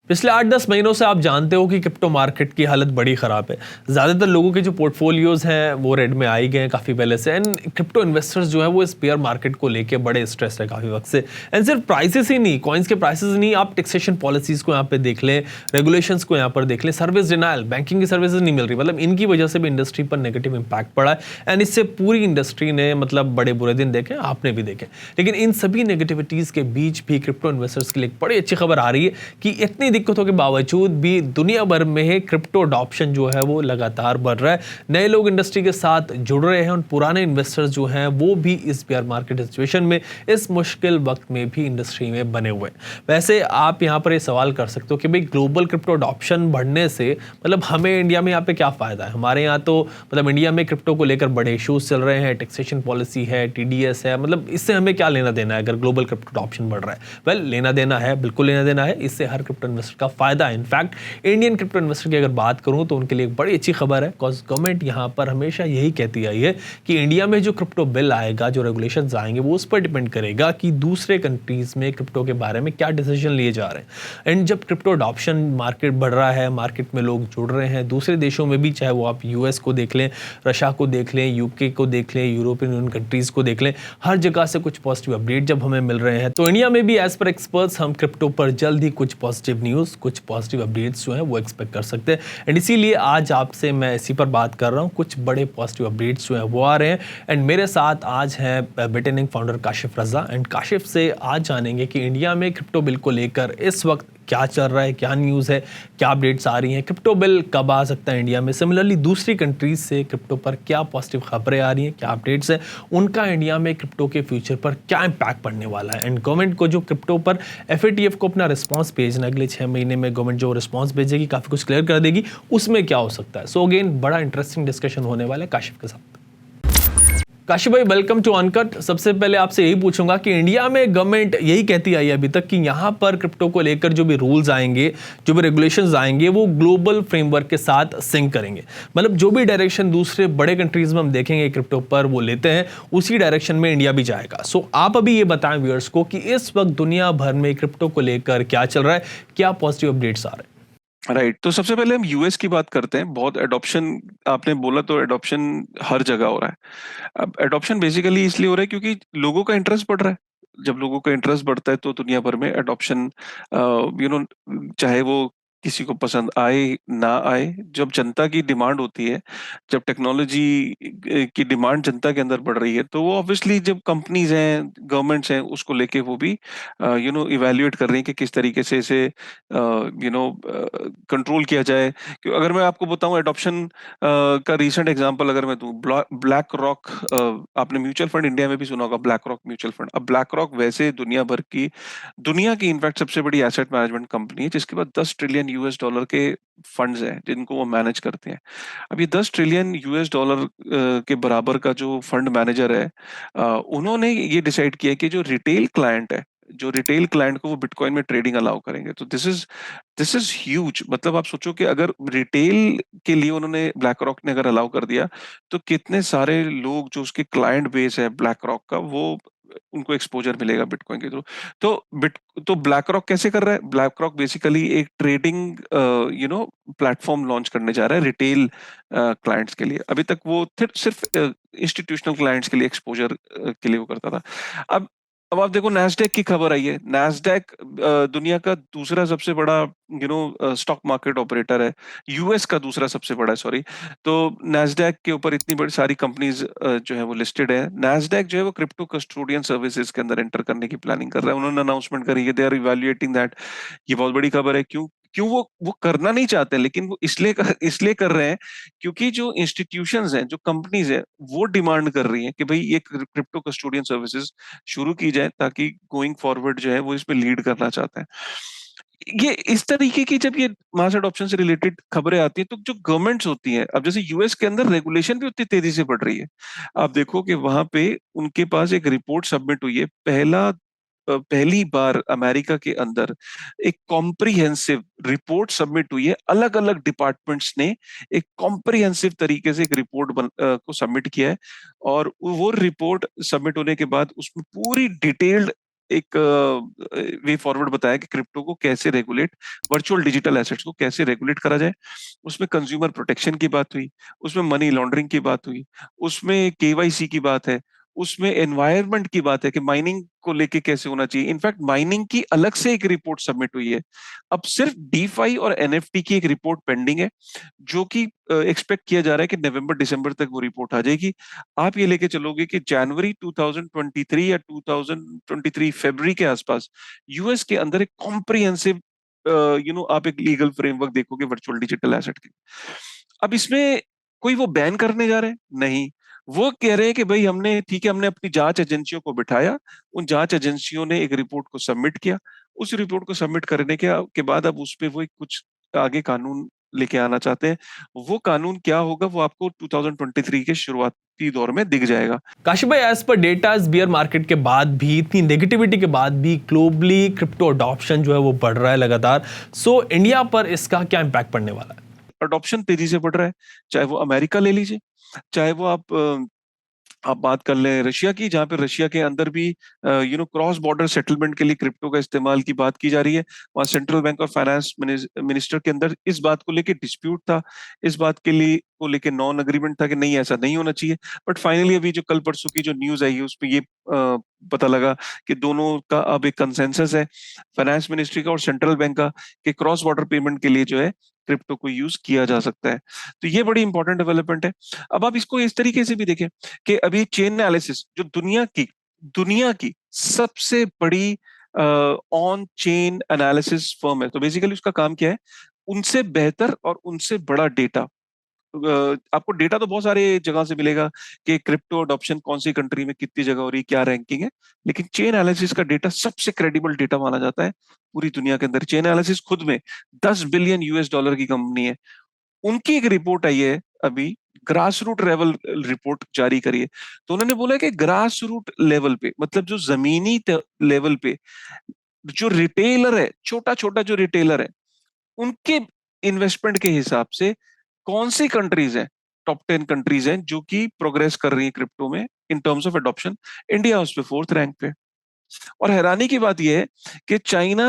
पिछले 8-10 महीनों से आप जानते हो कि क्रिप्टो मार्केट की हालत बड़ी ख़राब है। ज़्यादातर लोगों के जो पोर्टफोलियोज़ हैं वो रेड में आ ही गए हैं काफ़ी पहले से एंड क्रिप्टो इन्वेस्टर्स जो है वो इस बेयर मार्केट को लेके बड़े स्ट्रेस है काफ़ी वक्त से। एंड सिर्फ प्राइसेस ही नहीं, कॉइन्स के प्राइसेस नहीं, आप टैक्सेशन पॉलिसीज़ को यहाँ पे देख लें, रेगुलेशंस को यहाँ पर देख लें, सर्विस डिनायल, बैंकिंग की सर्विसेज नहीं मिल रही, मतलब इनकी वजह से भी इंडस्ट्री पर नेगेटिव इम्पैक्ट पड़ा है एंड इससे पूरी इंडस्ट्री ने मतलब बड़े बुरे दिन देखे, आपने भी देखे। लेकिन इन सभी नेगेटिविटीज़ के बीच भी क्रिप्टो इन्वेस्टर्स के लिए एक बड़ी अच्छी खबर आ रही है कि इतनी दिक्कतों के बावजूद भी दुनिया भर में क्रिप्टो अडॉप्शन जो है वो लगातार बढ़ रहा है। नए लोग इंडस्ट्री के साथ जुड़ रहे हैं और पुराने इन्वेस्टर्स जो हैं वो भी इस बेयर मार्केट सिचुएशन में, इस मुश्किल वक्त में भी इंडस्ट्री में बने हुए हैं। वैसे आप यहाँ पर ये सवाल कर सकते हो कि भाई ग्लोबल क्रिप्टो अडॉप्शन बढ़ने से मतलब हमें इंडिया में यहाँ पे क्या फायदा है। हमारे यहाँ तो मतलब इंडिया में क्रिप्टो को लेकर बड़े इश्यूज चल रहे हैं, टैक्सेशन पॉलिसी है, टीडीएस है, मतलब इससे हमें क्या लेना देना है अगर ग्लोबल क्रिप्टो अडॉप्शन बढ़ रहा है। वेल लेना देना है, बिल्कुल लेना देना है, इससे हर क्रिप्टो इन्वेस्टर का फायदा है। इनफैक्ट इंडियन क्रिप्टो इन्वेस्टर की अगर बात करूं तो उनके लिए एक बड़ी अच्छी खबर है, बिकॉज गवर्नमेंट यहां पर हमेशा यही कहती आई है कि इंडिया में जो क्रिप्टो बिल आएगा, जो रेगुलेशंस आएंगे, वो उस पर डिपेंड करेगा कि दूसरे कंट्रीज में क्रिप्टो के बारे में क्या डिसीजन लिए जा रहे हैं। एंड जब क्रिप्टो अडॉप्शन मार्केट बढ़ रहा है, मार्केट में लोग जुड़ रहे हैं दूसरे देशों में भी, चाहे वो आप यूएस को देख लें, रशिया को देख लें, यूके को देख लें, यूरोपियन यूनियन कंट्रीज को देख लें, हर जगह से कुछ पॉजिटिव अपडेट जब हमें मिल रहे हैं, तो इंडिया में भी एज पर एक्सपर्ट्स हम क्रिप्टो पर जल्द ही कुछ पॉजिटिव न्यूज़, कुछ पॉजिटिव अपडेट्स जो हैं वो एक्सपेक्ट कर सकते हैं। एंड इसीलिए आज आपसे मैं इसी पर बात कर रहा हूँ, कुछ बड़े पॉजिटिव अपडेट्स जो हैं वो आ रहे हैं। एंड मेरे साथ आज हैं बिटनिंग फाउंडर काशिफ रजा, एंड काशिफ से आज जानेंगे कि इंडिया में क्रिप्टो बिल को लेकर इस वक्त क्या चल रहा है, क्या न्यूज़ है, क्या अपडेट्स आ रही हैं, क्रिप्टो बिल कब आ सकता है इंडिया में, सिमिलरली दूसरी कंट्रीज से क्रिप्टो पर क्या पॉजिटिव खबरें आ रही हैं, क्या अपडेट्स है, उनका इंडिया में क्रिप्टो के फ्यूचर पर क्या इम्पैक्ट पड़ने वाला है। एंड गवर्नमेंट को जो क्रिप्टो पर एफएटीएफ को अपना रिस्पॉन्स भेजना, अगले 6 महीने में गवर्नमेंट जो रिस्पॉन्स भेजेगी काफ़ी कुछ क्लियर कर देगी, उसमें क्या हो सकता है। सो अगेन बड़ा इंटरेस्टिंग डिस्कशन होने वाला है काशिफ के साथ। काशिफ भाई वेलकम टू अनकट। सबसे पहले आपसे यही पूछूंगा कि इंडिया में गवर्नमेंट यही कहती आई है अभी तक कि यहाँ पर क्रिप्टो को लेकर जो भी रूल्स आएंगे, जो भी रेगुलेशंस आएंगे, वो ग्लोबल फ्रेमवर्क के साथ सिंक करेंगे। मतलब जो भी डायरेक्शन दूसरे बड़े कंट्रीज में हम देखेंगे क्रिप्टो पर वो लेते हैं, उसी डायरेक्शन में इंडिया भी जाएगा। सो आप अभी ये बताएं व्यूअर्स को कि इस वक्त दुनिया भर में क्रिप्टो को लेकर क्या चल रहा है, क्या पॉजिटिव अपडेट्स आ रहे हैं। राइट तो सबसे पहले हम यूएस की बात करते हैं। बहुत एडॉप्शन आपने बोला, तो एडॉप्शन हर जगह हो रहा है। अब एडॉप्शन बेसिकली इसलिए हो रहा है क्योंकि लोगों का इंटरेस्ट बढ़ रहा है। जब लोगों का इंटरेस्ट बढ़ता है तो दुनिया भर में एडॉप्शन, चाहे वो किसी को पसंद आए ना आए, जब जनता की डिमांड होती है, जब टेक्नोलॉजी की डिमांड जनता के अंदर बढ़ रही है, तो वो ऑब्वियसली जब कंपनीज हैं, गवर्नमेंट्स हैं, उसको लेके वो भी इवैल्यूएट कर रही हैं कि किस तरीके से इसे कंट्रोल किया जाए। अगर मैं आपको बताऊं एडॉप्शन का रीसेंट एग्जांपल अगर मैं दूं, ब्लैक रॉक, आपने म्यूचुअल फंड इंडिया में भी सुना होगा, ब्लैक रॉक म्यूचुअल फंड। अब ब्लैक रॉक वैसे दुनिया की इनफैक्ट सबसे बड़ी एसेट मैनेजमेंट कंपनी है, जिसके पास 10 ट्रिलियन यूएस डॉलर के फंड्स हैं जिनको वो मैनेज करते हैं। अब ये 10 ट्रिलियन यूएस डॉलर के बराबर का जो फंड मैनेजर है, उन्होंने ये डिसाइड किया कि जो रिटेल क्लाइंट को वो बिटकॉइन में ट्रेडिंग अलाउ करेंगे। तो दिस इज ह्यूज। मतलब आप सोचो कि अगर रिटेल के लिए उन्होंने, ब्लैक रॉक ने अगर अलाउ कर दिया, तो कितने सारे लोग जो उसके क्लाइंट बेस है ब्लैक रॉक का, वो उनको एक्सपोजर मिलेगा बिटकॉइन के थ्रू। तो बिट तो ब्लैक रॉक कैसे कर रहा है? ब्लैक रॉक बेसिकली एक ट्रेडिंग प्लेटफॉर्म लॉन्च करने जा रहा है रिटेल क्लाइंट्स के लिए। अभी तक वो सिर्फ इंस्टीट्यूशनल क्लाइंट्स के लिए एक्सपोजर के लिए वो करता था। अब आप देखो, नैस्डैक की खबर आई है। नैस्डैक दुनिया का दूसरा सबसे बड़ा स्टॉक मार्केट ऑपरेटर है, यूएस का दूसरा सबसे बड़ा है, सॉरी। तो नैस्डैक के ऊपर इतनी बड़ी सारी कंपनीज जो है वो लिस्टेड है। नैस्डैक जो है वो क्रिप्टो कस्टोडियन सर्विसेज के अंदर एंटर करने की प्लानिंग कर रहा है। उन्होंने अनाउंसमेंट करी है, दे आर इवैल्यूएटिंग दैट। ये बहुत बड़ी खबर है। क्यों क्यों वो करना नहीं चाहते, लेकिन वो इसलिए कर रहे हैं क्योंकि जो इंस्टीट्यूशंस हैं, जो कंपनीज हैं, वो डिमांड कर रही हैं कि भाई ये क्रिप्टो कस्टोडियन सर्विसेज शुरू की जाए, ताकि गोइंग फॉरवर्ड जो है वो इसमें लीड करना चाहते हैं। ये इस तरीके की जब ये मास एडॉप्शन से रिलेटेड खबरें आती हैं, तो जो गवर्नमेंट्स होती हैं, अब जैसे यूएस के अंदर रेगुलेशन भी उतनी तेजी से बढ़ रही है। आप देखो कि वहां पे उनके पास एक रिपोर्ट सबमिट हुई है। पहली बार अमेरिका के अंदर एक कॉम्प्रिहेंसिव रिपोर्ट सबमिट हुई है। अलग अलग डिपार्टमेंट्स ने एक कॉम्प्रिहेंसिव तरीके से एक रिपोर्ट को सबमिट किया है, और वो रिपोर्ट सबमिट होने के बाद उसमें पूरी डिटेल्ड एक वे फॉरवर्ड बताया कि क्रिप्टो को कैसे रेगुलेट, वर्चुअल डिजिटल एसेट्स को कैसे रेगुलेट करा जाए। उसमें कंज्यूमर प्रोटेक्शन की बात हुई, उसमें मनी लॉन्ड्रिंग की बात हुई, उसमें केवाईसी की बात है, उसमें एनवायरनमेंट की बात है कि माइनिंग को लेके कैसे होना चाहिए। इनफैक्ट माइनिंग की अलग से एक रिपोर्ट सबमिट हुई है। अब सिर्फ डीफाई और एनएफटी की एक रिपोर्ट पेंडिंग है, जो कि एक्सपेक्ट किया जा रहा है कि नवंबर दिसंबर तक वो रिपोर्ट आ जाएगी। आप ये लेके चलोगे कि जनवरी 2023 या 2023 फरवरी के आसपास यूएस के अंदर एक कॉम्प्रिहेंसिव आप एक लीगल फ्रेमवर्क देखोगे वर्चुअल डिजिटल एसेट के। अब इसमें कोई वो बैन करने जा रहे हैं? नहीं। वो कह रहे हैं कि भाई हमने, ठीक है, हमने अपनी जांच एजेंसियों को बिठाया, उन जांच एजेंसियों ने एक रिपोर्ट को सबमिट किया, उस रिपोर्ट को सबमिट करने के बाद अब उस पे वो एक कुछ आगे कानून लेके आना चाहते हैं। वो कानून क्या होगा वो आपको 2023 के शुरुआती दौर में दिख जाएगा। काशिफ भाई, एज पर डेटा इस बियर मार्केट के बाद भी, इतनी नेगेटिविटी के बाद भी ग्लोबली क्रिप्टो अडॉप्शन जो है वो बढ़ रहा है लगातार। सो इंडिया पर इसका क्या इम्पैक्ट पड़ने वाला है? अडॉप्शन तेजी से बढ़ रहा है, चाहे वो अमेरिका ले लीजिए, चाहे वो आप बात कर लें रशिया की, जहां पे रशिया के अंदर भी क्रॉस बॉर्डर सेटलमेंट के लिए क्रिप्टो का इस्तेमाल की बात की जा रही है। वहां सेंट्रल बैंक और फाइनेंस मिनिस्टर के अंदर इस बात को लेके डिस्प्यूट था, इस बात के लिए को लेके नॉन अग्रीमेंट था कि नहीं ऐसा नहीं होना चाहिए। बट फाइनली अभी जो कल परसों की जो न्यूज आई है उसमें ये पता लगा कि दोनों का अब एक कंसेंसस है, फाइनेंस मिनिस्ट्री का और सेंट्रल बैंक का, कि क्रॉस बॉर्डर पेमेंट के लिए जो है क्रिप्टो को यूज किया जा सकता है। तो ये बड़ी इंपॉर्टेंट डेवलपमेंट है। अब आप इसको इस तरीके से भी देखें कि अभी चेन एनालिसिस जो दुनिया की सबसे बड़ी ऑन चेन एनालिसिस फर्म है, तो बेसिकली उसका काम क्या है, उनसे बेहतर और उनसे बड़ा डेटा। आपको डेटा तो बहुत सारे जगह से मिलेगा कि क्रिप्टो अडॉप्शन कौन सी कंट्री में कितनी जगह हो रही है, क्या रैंकिंग है, लेकिन चेन एनालिसिस का डेटा सबसे क्रेडिबल डेटा माना जाता है पूरी दुनिया के अंदर। चेन एनालिसिस खुद में 10 बिलियन यूएस डॉलर की कंपनी है। उनकी एक रिपोर्ट आई है अभी, ग्रास रूट लेवल रिपोर्ट जारी करी है। तो उन्होंने बोला कि ग्रास रूट लेवल पे, मतलब जो जमीनी लेवल पे जो रिटेलर है, छोटा छोटा जो रिटेलर है, उनके इन्वेस्टमेंट के हिसाब से कौन सी कंट्रीज हैं, टॉप 10 कंट्रीज हैं जो कि प्रोग्रेस कर रही है क्रिप्टो में in terms of adoption. India उस पे 4th रैंक पे। और हैरानी की बात यह है कि चाइना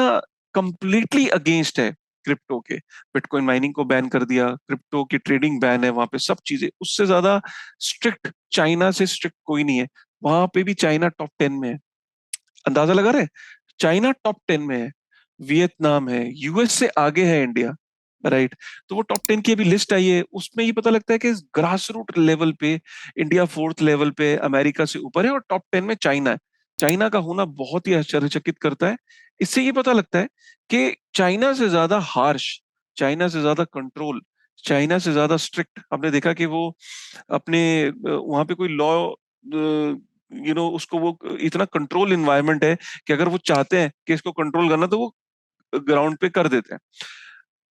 कंप्लीटली अगेंस्ट है क्रिप्टो के। बिटकॉइन माइनिंग को बैन कर दिया, क्रिप्टो की ट्रेडिंग बैन है वहां पे, सब चीजें उससे ज्यादा स्ट्रिक्ट, चाइना से स्ट्रिक्ट कोई नहीं है। वहां पे भी चाइना टॉप 10 में है। अंदाजा लगा रहे हैं? चाइना टॉप 10 में है, वियतनाम है, यूएस से आगे है इंडिया, राइट। तो वो टॉप 10 की अभी लिस्ट आई है, उसमें ये पता लगता है कि ग्रास रूट लेवल पे इंडिया 4th लेवल पे अमेरिका से ऊपर है और टॉप 10 में चाइना है। चाइना का होना बहुत ही आश्चर्यचकित करता है। इससे ये पता लगता है कि चाइना से ज्यादा हार्श, चाइना से ज्यादा कंट्रोल, चाइना से ज्यादा स्ट्रिक्ट, हमने देखा कि वो अपने वहां पे कोई लॉ, उसको वो इतना कंट्रोल इन्वायरमेंट है कि अगर वो चाहते हैं कि इसको कंट्रोल करना तो वो ग्राउंड पे कर देते हैं।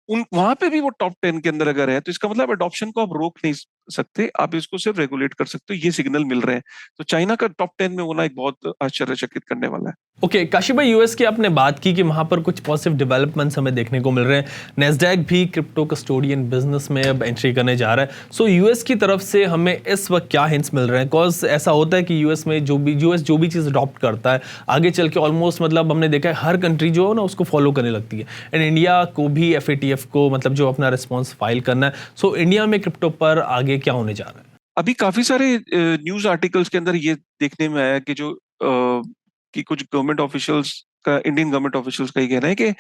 उन वहां पे भी वो टॉप 10 के अंदर अगर है, तो इसका मतलब अडॉप्शन को आप रोक नहीं सकते, आप इसको सिर्फ रेगुलेट कर सकते हो। ये सिग्नल मिल रहे हैं। तो चाइना का टॉप 10 में होना एक बहुत आश्चर्यचकित करने वाला है। ओके काशिफ भाई, यूएस की आपने बात की कि वहाँ पर कुछ पॉजिटिव डेवलपमेंट्स हमें देखने को मिल रहे हैं। नेस्डैक भी क्रिप्टो कस्टोडियन बिजनेस में अब एंट्री करने जा रहा है। सो यूएस की तरफ से हमें इस वक्त क्या हिंट्स मिल रहे हैं? बिकॉज ऐसा होता है कि यूएस में यूएस जो भी चीज़ अडॉप्ट करता है, आगे चल के ऑलमोस्ट मतलब हमने देखा है हर कंट्री जो है ना उसको फॉलो करने लगती है। एंड इंडिया को भी एफएटीएफ को मतलब जो अपना रिस्पॉन्स फाइल करना है। सो इंडिया में क्रिप्टो पर आगे क्या होने जा रहा है? अभी काफी सारे न्यूज आर्टिकल्स के अंदर ये देखने में आया कि कि कुछ गवर्नमेंट ऑफिशियल्स का, इंडियन गवर्नमेंट ऑफिशियल्स का ये कहना है कि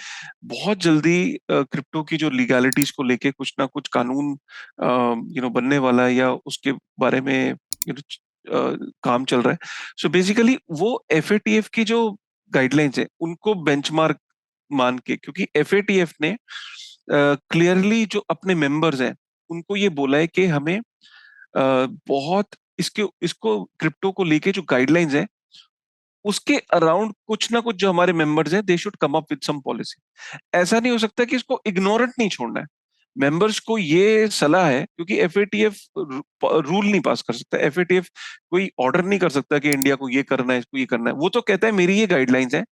बहुत जल्दी क्रिप्टो की जो लीगैलिटीज को लेके कुछ ना कुछ कानून बनने वाला है, या उसके बारे में काम चल रहा है। सो बेसिकली वो एफएटीएफ की जो गाइडलाइंस है उनको बेंचमार्क मान के, क्योंकि एफएटीएफ ने क्लियरली जो अपने मेंबर्स हैं उनको ये बोला है कि हमें बहुत इसको क्रिप्टो को लेके जो गाइडलाइंस है उसके अराउंड कुछ ना कुछ जो हमारे मेंबर्स हैं they should come up with some policy. ऐसा नहीं हो सकता कि इसको इग्नोरेंट नहीं छोड़ना है। मेंबर्स को ये सलाह है, क्योंकि एफएटीएफ रूल नहीं पास कर सकता, एफएटीएफ कोई ऑर्डर नहीं कर सकता कि इंडिया को ये करना है, इसको ये करना है। वो तो कहता है मेरी ये गाइडलाइंस है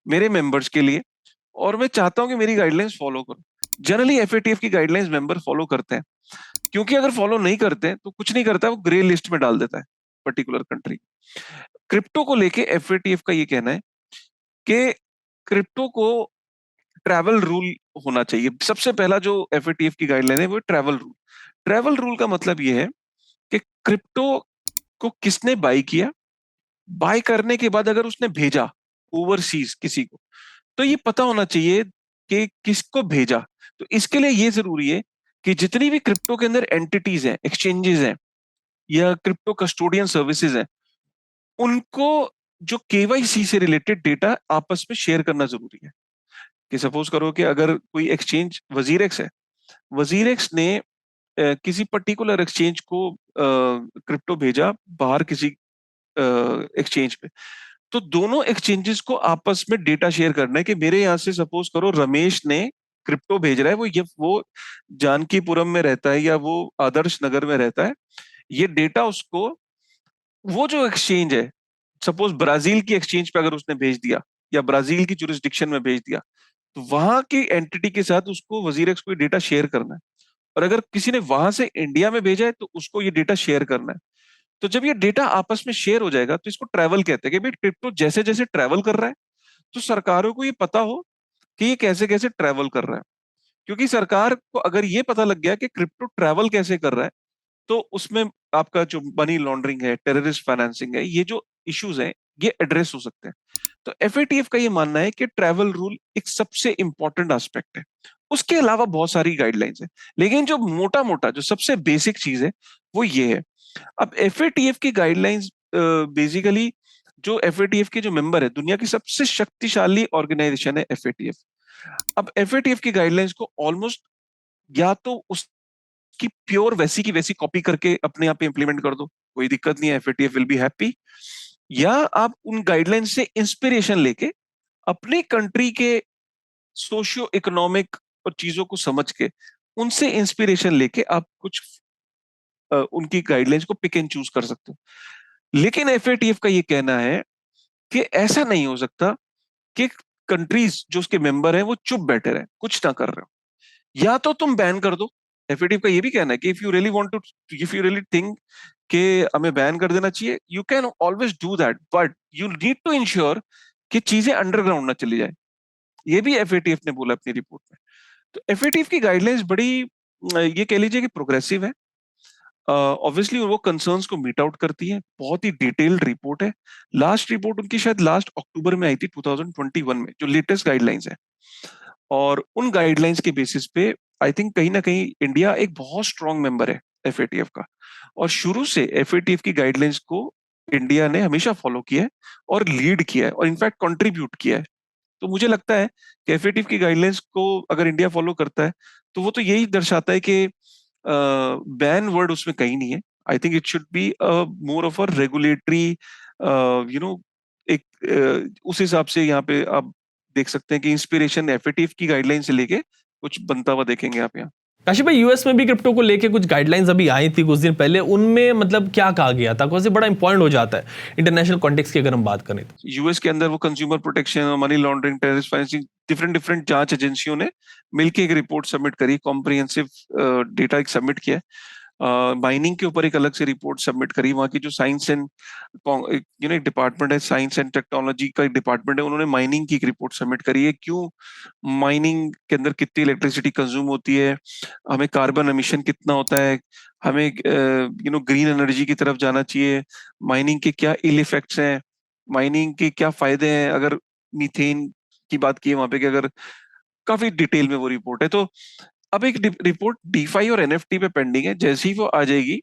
मेरे मेंबर्स के लिए, और मैं चाहता हूं कि मेरी गाइडलाइंस फॉलो करो। जनरली एफएटीएफ की गाइडलाइंस मेंबर फॉलो करते हैं, क्योंकि अगर फॉलो नहीं करते हैं तो कुछ नहीं करता है, वो ग्रे लिस्ट में डाल देता है पर्टिकुलर कंट्री। क्रिप्टो को लेके एफएटीएफ का ये कहना है कि क्रिप्टो को ट्रैवल रूल होना चाहिए। सबसे पहला जो एफएटीएफ की गाइडलाइन है वो ट्रैवल रूल। ट्रैवल रूल का मतलब ये है कि क्रिप्टो को किसने बाय किया, बाय करने के बाद अगर उसने भेजा ओवरसीज किसी को, तो ये पता होना चाहिए कि किसको भेजा। तो इसके लिए ये जरूरी है कि जितनी भी क्रिप्टो के अंदर एंटिटीज हैं, एक्सचेंजेस हैं या क्रिप्टो कस्टोडियन सर्विसेज हैं, उनको जो केवाईसी से रिलेटेड डेटा आपस में शेयर करना जरूरी है। कि सपोज करो कि अगर कोई एक्सचेंज वजीरेक्स है, वजीरेक्स ने किसी पर्टिकुलर एक्सचेंज को क्रिप्टो भेजा बाहर किसी एक्सचेंज पे, तो दोनों एक्सचेंजेस को आपस में डेटा शेयर करना है कि मेरे यहाँ से सपोज करो रमेश ने क्रिप्टो भेज रहा है, वो जानकीपुरम में रहता है या वो आदर्श नगर में रहता है। ये डेटा उसको वो जो एक्सचेंज है, सपोज ब्राजील की एक्सचेंज पे अगर उसने भेज दिया या ब्राजील की जुरिस्डिक्शन में भेज दिया, तो वहां की एंटिटी के साथ उसको वजीरेक्स को डेटा शेयर करना है। और अगर किसी ने वहां से इंडिया में भेजा है तो उसको ये डेटा शेयर करना है। तो जब ये डेटा आपस में शेयर हो जाएगा तो इसको ट्रैवल कहते हैं कि भाई क्रिप्टो जैसे जैसे ट्रैवल कर रहा है, तो सरकारों को ये पता हो कि ये कैसे कैसे ट्रैवल कर रहा है। क्योंकि सरकार को अगर ये पता लग गया कि क्रिप्टो ट्रैवल कैसे कर रहा है, तो उसमें आपका जो मनी लॉन्ड्रिंग है, टेररिस्ट फाइनेंसिंग है, ये जो इश्यूज हैं, ये एड्रेस हो सकते हैं। तो एफएटीएफ का ये मानना है कि ट्रैवल रूल एक सबसे इंपॉर्टेंट एस्पेक्ट है। उसके अलावा बहुत सारी गाइडलाइंस है, लेकिन जो मोटा मोटा जो सबसे बेसिक चीज है वो ये है। अब एफएटीएफ की गाइडलाइंस बेसिकली, जो एफएटीएफ के जो मेंबर है, दुनिया की सबसे शक्तिशाली ऑर्गेनाइजेशन है एफएटीएफ। अब एफएटीएफ की गाइडलाइंस को ऑलमोस्ट या तो उसकी प्योर वैसी की वैसी कॉपी करके अपने आप इंप्लीमेंट कर दो, कोई दिक्कत नहीं है, एफएटीएफ विल बी हैप्पी। या आप उन गाइडलाइंस से इंस्पिरेशन लेके अपनी कंट्री के सोशियो इकोनॉमिक और चीजों को समझ के उनसे इंस्पिरेशन लेके आप कुछ उनकी गाइडलाइंस को पिक एंड चूज कर सकते हो। लेकिन एफएटीएफ का ये कहना है कि ऐसा नहीं हो सकता कि कंट्रीज जो उसके मेंबर हैं वो चुप बैठे रहे, कुछ ना कर रहे हो। या तो तुम बैन कर दो। एफएटीएफ का ये भी कहना है कि इफ यू रियली थिंक कि हमें बैन कर देना चाहिए, you can always do that, but you need to ensure कि चीजें अंडरग्राउंड ना चली जाए। ये भी एफएटीएफ ने बोला अपनी रिपोर्ट में। तो एफएटीएफ की गाइडलाइंस बड़ी ये कह लीजिए कि प्रोग्रेसिव है। ऑब्वियसली वो कंसर्न्स को मीट आउट करती है, बहुत ही डिटेल्ड रिपोर्ट है। लास्ट रिपोर्ट उनकी शायद लास्ट अक्टूबर में आई थी 2021 में, जो लेटेस्ट गाइडलाइंस है। और उन गाइडलाइंस के बेसिस पे आई थिंक कहीं ना कहीं इंडिया एक बहुत स्ट्रांग मेंबर है एफएटीएफ का। और शुरू से एफएटीएफ की गाइडलाइंस को इंडिया ने हमेशा फॉलो किया है और लीड किया है और इनफैक्ट कंट्रीब्यूट किया है। तो मुझे लगता है कि एफएटीएफ की गाइडलाइंस को अगर इंडिया फॉलो करता है, तो वो तो यही दर्शाता है कि बैन वर्ड उसमें कहीं नहीं है। I think it should be more of a regulatory, you know, एक उस हिसाब से यहाँ पे आप देख सकते हैं कि इंस्पिरेशन एफएटीएफ की गाइडलाइन से लेके कुछ बनता हुआ देखेंगे आप यहाँ। काशी भाई, यूएस में भी क्रिप्टो को लेके कुछ गाइडलाइंस अभी आई थी कुछ दिन पहले, उनमें मतलब क्या कहा गया था, कौन से बड़ा इंपॉर्टेंट हो जाता है इंटरनेशनल कॉन्टेक्स्ट की अगर हम बात करें तो? यूएस के अंदर वो कंज्यूमर प्रोटेक्शन और money laundering, terrorist financing, different different जांच एजेंसियों ने मिलकर एक रिपोर्ट सबमिट करी, कॉम्प्रिहेंसिव डेटा एक सबमिट किया। माइनिंग के ऊपर एक अलग से रिपोर्ट सबमिट करी। वहाँ की जो साइंस एंड एक डिपार्टमेंट है, साइंस एंड टेक्नोलॉजी का एक डिपार्टमेंट है, उन्होंने माइनिंग की एक रिपोर्ट सबमिट करी है। क्यों माइनिंग के अंदर कितनी इलेक्ट्रिसिटी कंज्यूम होती है, हमें कार्बन एमिशन कितना होता है, हमें ग्रीन एनर्जी की तरफ जाना चाहिए, माइनिंग के क्या इल इफेक्ट्स हैं, माइनिंग के क्या फायदे हैं, अगर मीथेन की बात की है वहां पे कि अगर, काफी डिटेल में वो रिपोर्ट है। तो अब एक रिपोर्ट डीफाई और एनएफटी पे पेंडिंग है। जैसे ही वो आ जाएगी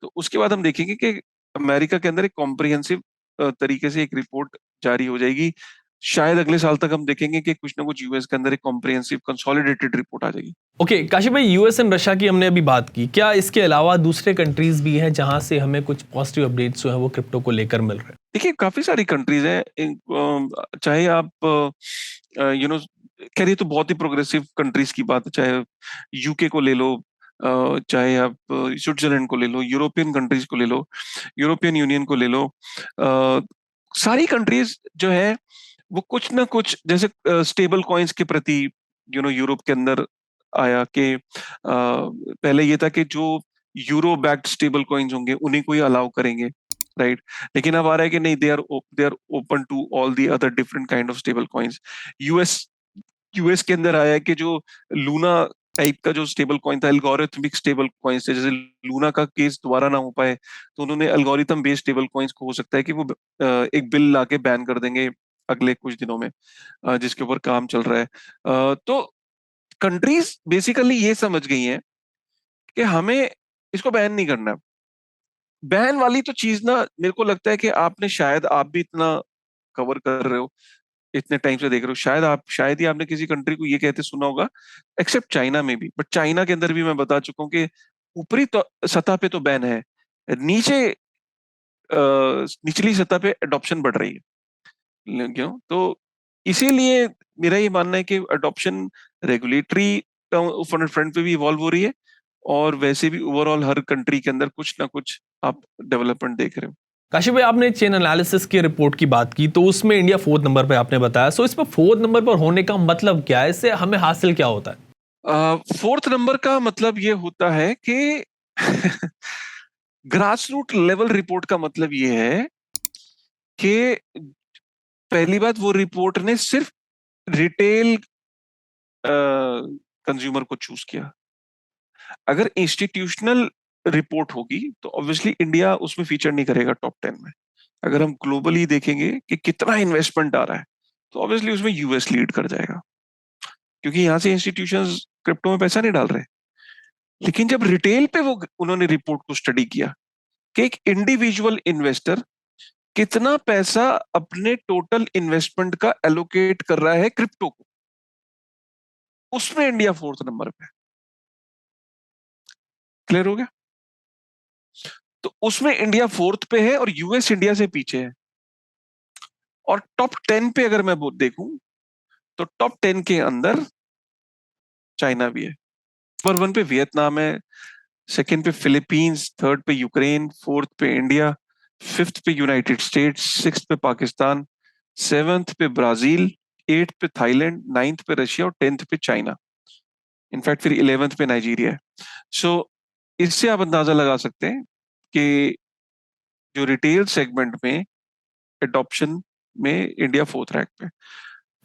तो उसके बाद हम देखेंगे कि अमेरिका के अंदर एक कॉम्प्रिहेंसिव तरीके से एक रिपोर्ट जारी हो जाएगी। शायद अगले साल तक हम देखेंगे कि कुछ ना कुछ यूएस के अंदर एक कॉम्प्रिहेंसिव कंसोलिडेटेड रिपोर्ट आ जाएगी। ओके काशी भाई, यूएस एंड रशिया की हमने अभी बात की, क्या इसके अलावा दूसरे कंट्रीज भी हैं जहां से हमें कुछ पॉजिटिव अपडेट्स जो है वो क्रिप्टो को लेकर मिल रहे हैं? देखिए काफी सारी कंट्रीज हैं, चाहे आप कह रही तो बहुत ही प्रोग्रेसिव कंट्रीज की बात है, चाहे यूके को ले लो, चाहे आप स्विट्जरलैंड को ले लो, यूरोपियन कंट्रीज को ले लो, यूरोपियन यूनियन को ले लो। सारी कंट्रीज जो है वो कुछ ना कुछ, जैसे स्टेबल कॉइन्स के प्रति यूरोप के अंदर आया कि पहले ये था कि जो यूरो बैक्ड स्टेबल कॉइन्स होंगे उन्हीं को ही अलाउ करेंगे। राइट? लेकिन अब आ रहा है कि नहीं, they are open to all the other different kind of stable coins. US US के अंदर आया है कि जो लूना टाइप का जो स्टेबल कॉइन था, एल्गोरिथमिक स्टेबल कॉइन्स थे, जैसे लूना का केस दोबारा ना हो पाए तो उन्होंने एल्गोरिथम बेस्ड स्टेबल कॉइन्स को, हो सकता है कि वो एक बिल लाके बैन कर देंगे अगले कुछ दिनों में, जिसके ऊपर काम चल रहा है। तो कंट्रीज बेसिकली ये समझ गई हैं कि हमें इसको बैन नहीं करना। बैन वाली तो चीज ना, मेरे को लगता है कि आपने, शायद आप भी इतना कवर कर रहे हो, इतने टाइम से देख रहे हो, शायद ही आपने किसी कंट्री को ये कहते सुना होगा, एक्सेप्ट चाइना में भी। बट चाइना के अंदर भी मैं बता चुका हूँ कि ऊपरी तो सतह पे तो बैन है, नीचे निचली सतह पे अडॉप्शन बढ़ रही है। क्यों? तो इसीलिए मेरा ये मानना है कि अडॉप्शन रेगुलेटरी फ्रंट पे भी इवॉल्व हो रही है, और वैसे भी ओवरऑल हर कंट्री के अंदर कुछ ना कुछ आप डेवलपमेंट देख रहे हो। काशिफ भाई, आपने चेन एनालिसिस की रिपोर्ट की बात की, तो उसमें इंडिया 4th नंबर पे आपने बताया। सो इसमें 4th नंबर पर होने का मतलब क्या है, इससे हमें हासिल क्या होता है? 4th नंबर का मतलब ये होता है कि ग्रास रूट लेवल रिपोर्ट का मतलब ये है कि पहली बात, वो रिपोर्ट ने सिर्फ रिटेल कंज्यूमर को चूज किया। अगर इंस्टीट्यूशनल रिपोर्ट होगी तो ऑब्वियसली इंडिया उसमें फीचर नहीं करेगा टॉप 10 में। अगर हम ग्लोबली देखेंगे कि कितना इन्वेस्टमेंट आ रहा है, तो ऑब्वियसली उसमें यूएस लीड कर जाएगा, क्योंकि यहां से इंस्टीट्यूशंस क्रिप्टो में पैसा नहीं डाल रहे। लेकिन जब रिटेल पे वो उन्होंने रिपोर्ट को स्टडी किया कि एक इंडिविजुअल इन्वेस्टर कितना पैसा अपने टोटल इन्वेस्टमेंट का एलोकेट कर रहा है क्रिप्टो को, उसमें इंडिया 4th नंबर पे। क्लियर हो गया? तो उसमें इंडिया 4th पे है और यूएस इंडिया से पीछे है। और टॉप 10 पे अगर मैं देखूं तो टॉप 10 के अंदर चाइना भी है। नंबर 1 पे वियतनाम है, सेकंड पे फिलीपींस, थर्ड पे यूक्रेन, फोर्थ पे इंडिया, फिफ्थ पे यूनाइटेड स्टेट्स, सिक्स्थ पे पाकिस्तान, सेवंथ पे Brazil, eighth pay Thailand, ninth पे रशिया और 10th पे चाइना। इनफैक्ट फिर 11th पे नाइजीरिया है। सो इससे आप अंदाजा लगा सकते हैं कि जो रिटेल सेगमेंट में एडॉप्शन में इंडिया 4th रैंक पे।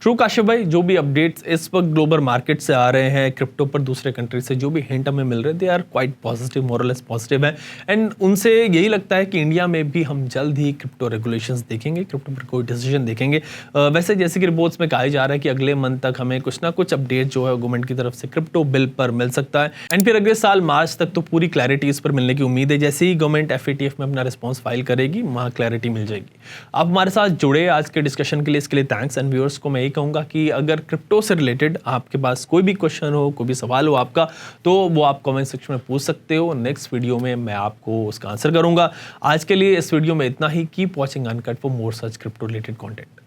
ट्रू काशिफ भाई, जो भी अपडेट्स इस वक्त ग्लोबल मार्केट से आ रहे हैं क्रिप्टो पर, दूसरे कंट्री से जो भी हिंट हमें मिल रहे हैं, they are quite positive, more or less positive है। एंड उनसे यही लगता है कि इंडिया में भी हम जल्द ही क्रिप्टो रेगुलेशंस देखेंगे, क्रिप्टो पर कोई डिसीजन देखेंगे। वैसे जैसे कि रिपोर्ट्स में कहा जा रहा है कि अगले मंथ तक हमें कुछ ना कुछ अपडेट जो है गवर्नमेंट की तरफ से क्रिप्टो बिल पर मिल सकता है। एंड फिर अगले साल मार्च तक तो पूरी क्लैरिटी इस पर मिलने की उम्मीद है। जैसे ही गवर्नमेंट FATF में अपना रिस्पॉन्स फाइल करेगी, वहाँ क्लैरिटी मिल जाएगी। आप हमारे साथ जुड़े आज के डिस्कशन के लिए, इसके लिए थैंक्स। एंड व्यूअर्स को मैं यही कहूँगा कि अगर क्रिप्टो से रिलेटेड आपके पास कोई भी क्वेश्चन हो, कोई भी सवाल हो आपका, तो वो आप कमेंट सेक्शन में पूछ सकते हो। नेक्स्ट वीडियो में मैं आपको उसका आंसर करूंगा। आज के लिए इस वीडियो में इतना ही। Keep watching Uncut for more such crypto related content.